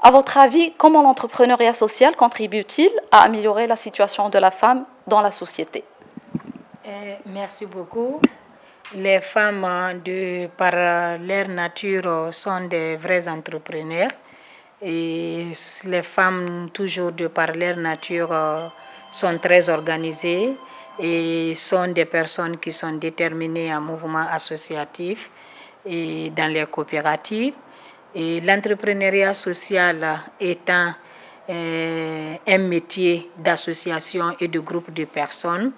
À votre avis, comment l'entrepreneuriat social contribue-t-il à améliorer la situation de la femme dans la société? Merci beaucoup. Les femmes, par leur nature, sont des vrais entrepreneurs. Et les femmes, toujours de par leur nature, sont très organisées et sont des personnes qui sont déterminées en mouvement associatif et dans les coopératives. Et l'entrepreneuriat social étant un métier d'association et de groupe de personnes,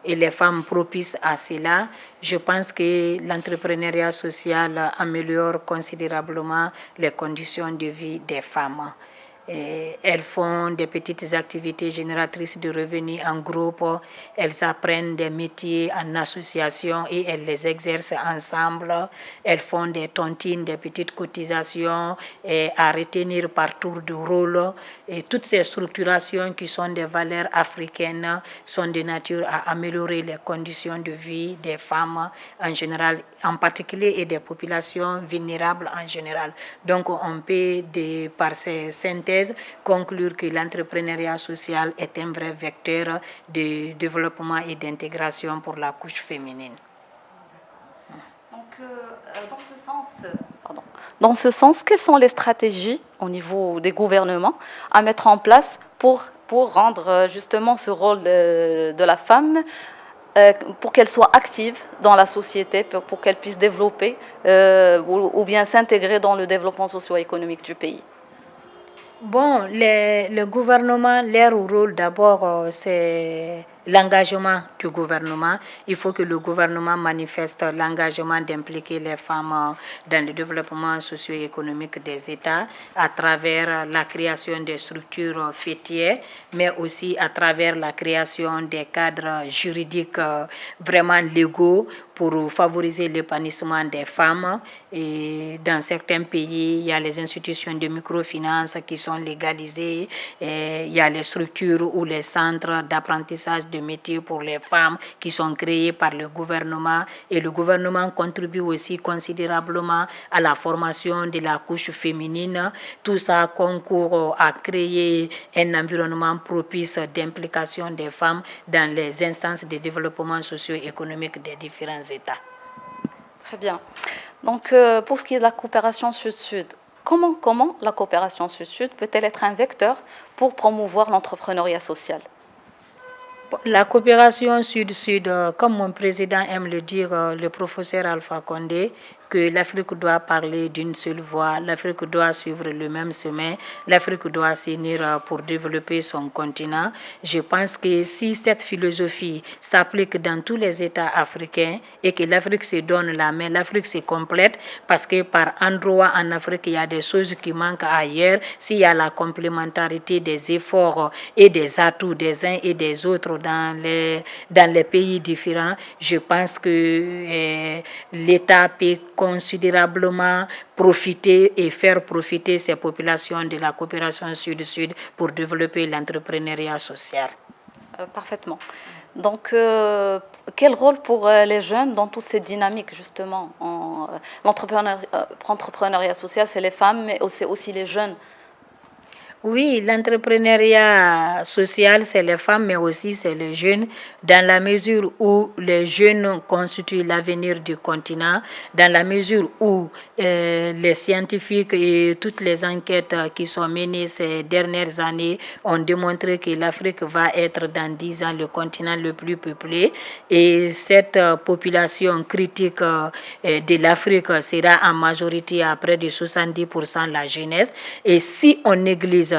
et les femmes propices à cela, je pense que l'entrepreneuriat social améliore considérablement les conditions de vie des femmes. Elles font des petites activités génératrices de revenus en groupe, elles apprennent des métiers en association et elles les exercent ensemble. Elles font des tontines, des petites cotisations à retenir par tour de rôle. Et toutes ces structurations qui sont des valeurs africaines sont de nature à améliorer les conditions de vie des femmes en général, en particulier, et des populations vulnérables en général. Donc on peut, par ces synthèses, conclure que l'entrepreneuriat social est un vrai vecteur de développement et d'intégration pour la couche féminine. Donc, dans ce sens, quelles sont les stratégies au niveau des gouvernements à mettre en place pour rendre justement ce rôle de la femme, pour qu'elle soit active dans la société, pour qu'elle puisse développer ou bien s'intégrer dans le développement socio-économique du pays? Bon, le gouvernement, leur rôle d'abord, c'est l'engagement du gouvernement. Il faut que le gouvernement manifeste l'engagement d'impliquer les femmes dans le développement socio-économique des États à travers la création des structures fêtières, mais aussi à travers la création des cadres juridiques vraiment légaux pour favoriser l'épanouissement des femmes. Et dans certains pays, il y a les institutions de microfinance qui sont légalisées, et il y a les structures ou les centres d'apprentissage de métiers pour les femmes qui sont créés par le gouvernement. Et le gouvernement contribue aussi considérablement à la formation de la couche féminine. Tout ça concourt à créer un environnement propice d'implication des femmes dans les instances de développement socio-économique des différents États. Très bien. Donc, pour ce qui est de la coopération sud-sud, comment la coopération sud-sud peut-elle être un vecteur pour promouvoir l'entrepreneuriat social? La coopération sud-sud, comme mon président aime le dire, le professeur Alpha Condé, que l'Afrique doit parler d'une seule voix, l'Afrique doit suivre le même chemin, l'Afrique doit s'unir pour développer son continent. Je pense que si cette philosophie s'applique dans tous les États africains et que l'Afrique se donne la main, l'Afrique se complète parce que par endroits en Afrique, il y a des choses qui manquent ailleurs. S'il y a la complémentarité des efforts et des atouts des uns et des autres dans les pays différents, je pense que l'État peut considérablement profiter et faire profiter ces populations de la coopération sud-sud pour développer l'entrepreneuriat social. Parfaitement. Donc, quel rôle pour les jeunes dans toutes ces dynamiques, justement? L'entrepreneuriat social, c'est les femmes, mais c'est aussi les jeunes. Oui, l'entrepreneuriat social, c'est les femmes, mais aussi c'est les jeunes, dans la mesure où les jeunes constituent l'avenir du continent, dans la mesure où les scientifiques et toutes les enquêtes qui sont menées ces dernières années ont démontré que l'Afrique va être dans 10 ans le continent le plus peuplé, et cette population critique de l'Afrique sera en majorité à près de 70% la jeunesse, et si on néglige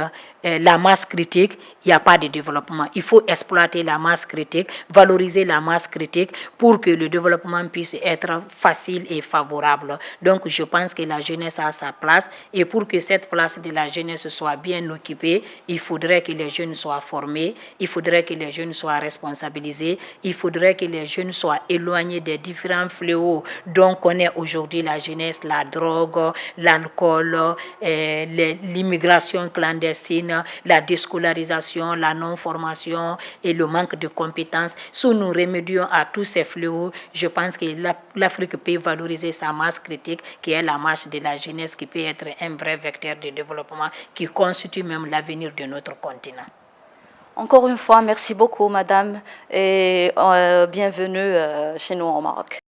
la masse critique, il n'y a pas de développement. Il faut exploiter la masse critique, valoriser la masse critique pour que le développement puisse être facile et favorable. Donc je pense que la jeunesse a sa place, et pour que cette place de la jeunesse soit bien occupée, il faudrait que les jeunes soient formés, il faudrait que les jeunes soient responsabilisés, il faudrait que les jeunes soient éloignés des différents fléaux dont connaît aujourd'hui la jeunesse, la drogue, l'alcool, l'immigration clandestine, clandestine, la déscolarisation, la non-formation et le manque de compétences. Si nous remédions à tous ces fléaux, je pense que l'Afrique peut valoriser sa masse critique, qui est la masse de la jeunesse, qui peut être un vrai vecteur de développement, qui constitue même l'avenir de notre continent. Encore une fois, merci beaucoup, madame, et bienvenue chez nous au Maroc.